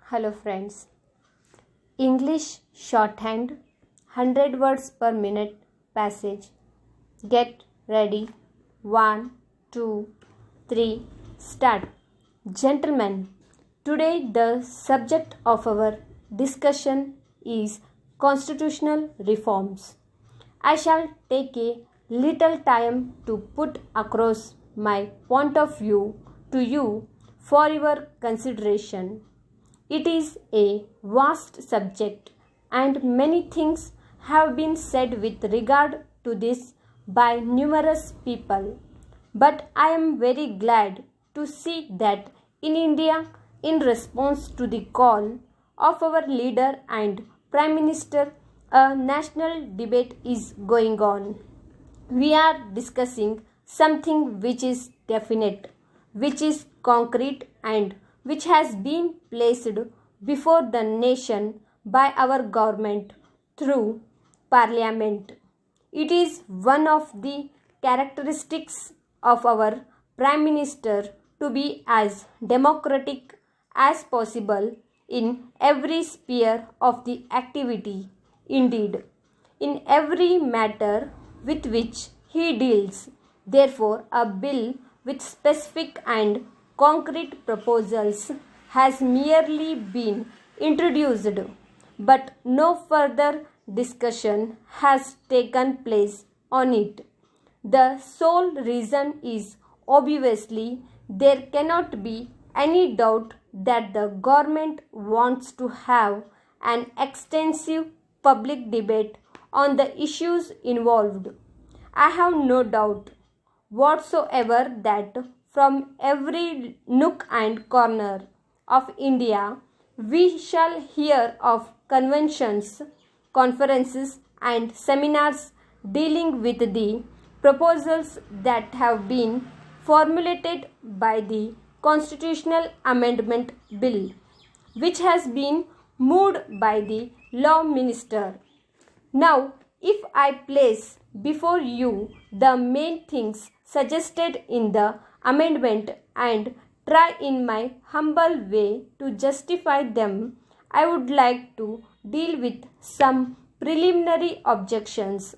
Hello friends. English shorthand 100 words per minute passage. Get ready. 1, 2, 3, start. Gentlemen, today the subject of our discussion is constitutional reforms. I shall take a little time to put across my point of view to you for your consideration. It is a vast subject, and many things have been said with regard to this by numerous people. But I am very glad to see that in India, in response to the call of our leader and Prime Minister, a national debate is going on. We are discussing something which is definite, which is concrete, and which has been placed before the nation by our government through Parliament. It is one of the characteristics of our Prime Minister to be as democratic as possible in every sphere of the activity. Indeed, in every matter with which he deals. Therefore, a bill with specific and concrete proposals has merely been introduced, but no further discussion has taken place on it. The sole reason is obviously there cannot be any doubt that the government wants to have an extensive public debate on the issues involved. I have no doubt whatsoever that from every nook and corner of India we shall hear of conventions, conferences, and seminars dealing with the proposals that have been formulated by the Constitutional Amendment Bill, which has been moved by the Law Minister. Now, if I place before you the main things suggested in the amendment and try in my humble way to justify them, I would like to deal with some preliminary objections.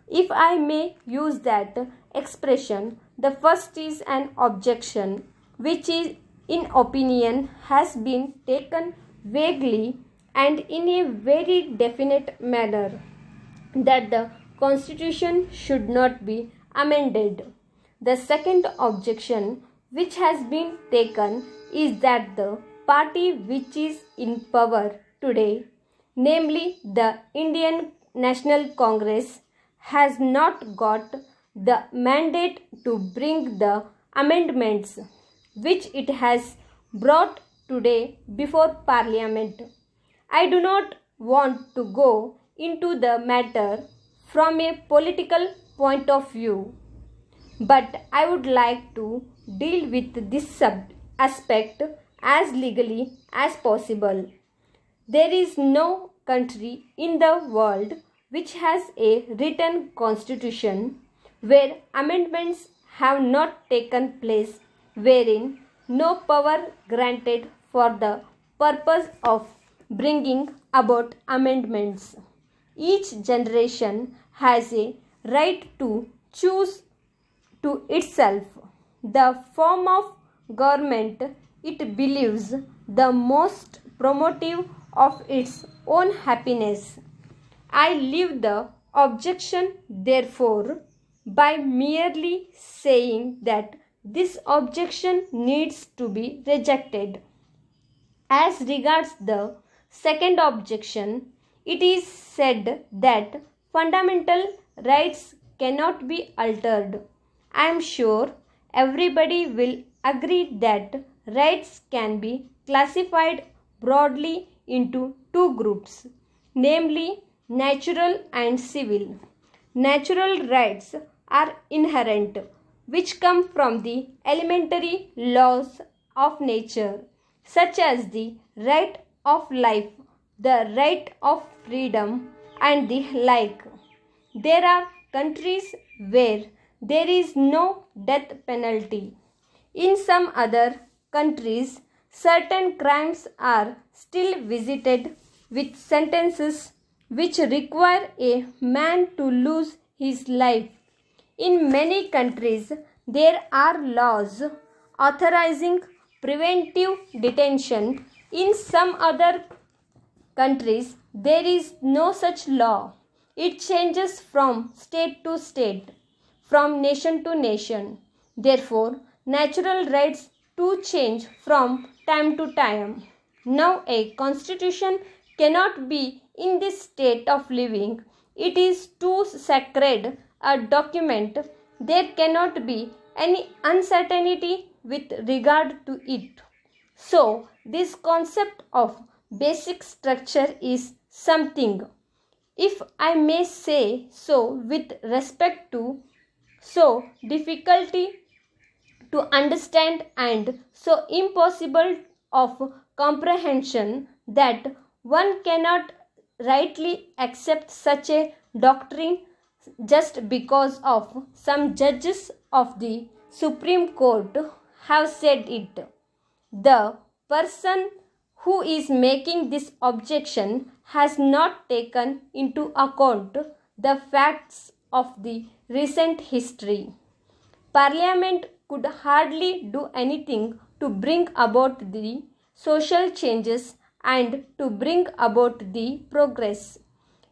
If I may use that expression, the first is an objection which is in opinion has been taken vaguely and in a very definite manner, that the Constitution should not be amended. The second objection which has been taken is that the party which is in power today, namely the Indian National Congress, has not got the mandate to bring the amendments which it has brought today before Parliament. I do not want to go into the matter from a political point of view, but I would like to deal with this aspect as legally as possible. There is no country in the world which has a written constitution where amendments have not taken place, wherein no power granted for the purpose of bringing about amendments. Each generation has a right to choose to itself the form of government it believes the most promotive of its own happiness. I leave the objection, therefore, by merely saying that this objection needs to be rejected. As regards the second objection, it is said that fundamental rights cannot be altered. I am sure everybody will agree that rights can be classified broadly into two groups, namely natural and civil. Natural rights are inherent, which come from the elementary laws of nature, such as the right of life, the right of freedom, and the like. There are countries where there is no death penalty. In some other countries, certain crimes are still visited with sentences which require a man to lose his life. In many countries, there are laws authorizing preventive detention. In some other countries, there is no such law. It changes from state to state, from nation to nation. Therefore, natural rights too change from time to time. Now, a constitution cannot be in this state of living. It is too sacred a document. There cannot be any uncertainty with regard to it. So, this concept of basic structure is something, if I may say so with respect to, so difficulty to understand and so impossible of comprehension that one cannot rightly accept such a doctrine just because of some judges of the Supreme Court have said it. The person who is making this objection has not taken into account the facts of the recent history. Parliament could hardly do anything to bring about the social changes and to bring about the progress.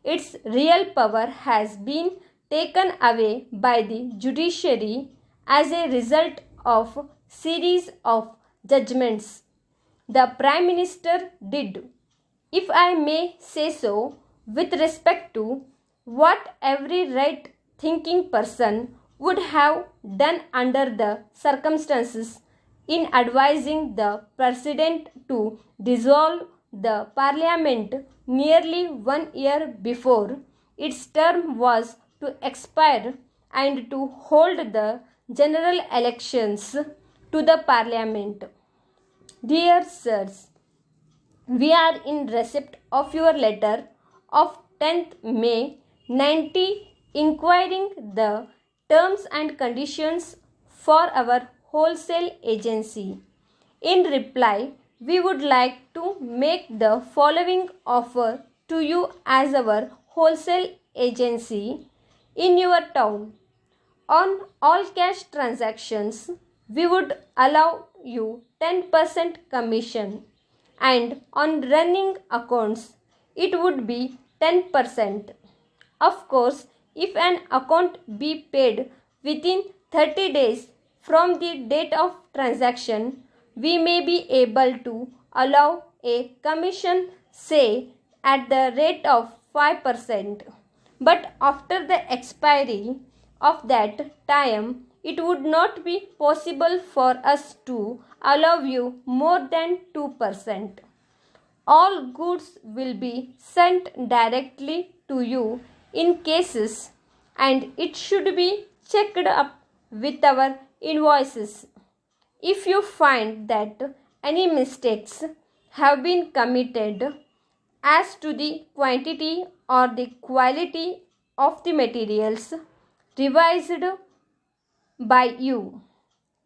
Its real power has been taken away by the judiciary as a result of series of judgments. The Prime Minister did, if I may say so, with respect to what every right thinking person would have done under the circumstances in advising the President to dissolve the Parliament nearly 1 year before its term was to expire and to hold the general elections to the Parliament. Dear Sirs, we are in receipt of your letter of 10th May 90 inquiring the terms and conditions for our wholesale agency. In reply, we would like to make the following offer to you as our wholesale agency in your town. On all cash transactions, we would allow you 10% commission, and on running accounts, it would be 10%. Of course, if an account be paid within 30 days from the date of transaction, we may be able to allow a commission, say, at the rate of 5%. But after the expiry of that time, it would not be possible for us to allow you more than 2%. All goods will be sent directly to you in cases, and it should be checked up with our invoices. If you find that any mistakes have been committed as to the quantity or the quality of the materials revised by you,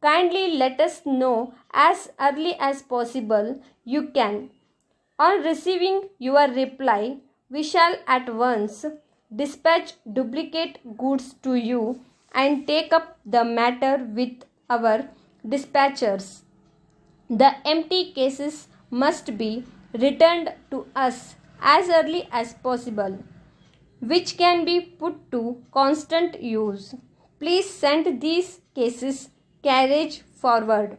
kindly let us know as early as possible you can. On receiving your reply, we shall at once dispatch duplicate goods to you and take up the matter with our dispatchers. The empty cases must be returned to us as early as possible, which can be put to constant use. Please send these cases carriage forward.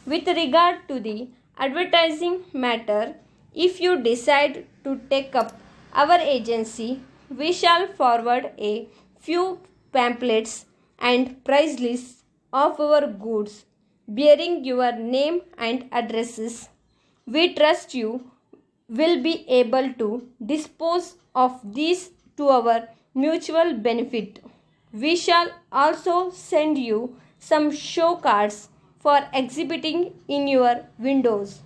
With regard to the advertising matter, if you decide to take up our agency, we shall forward a few pamphlets and price lists of our goods bearing your name and addresses. We trust you will be able to dispose of these to our mutual benefit. We shall also send you some show cards for exhibiting in your windows.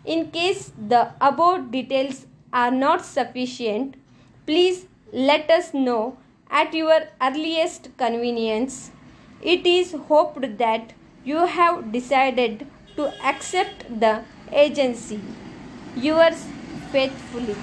In case the above details are not sufficient, please let us know at your earliest convenience. It is hoped that you have decided to accept the agency. Yours faithfully.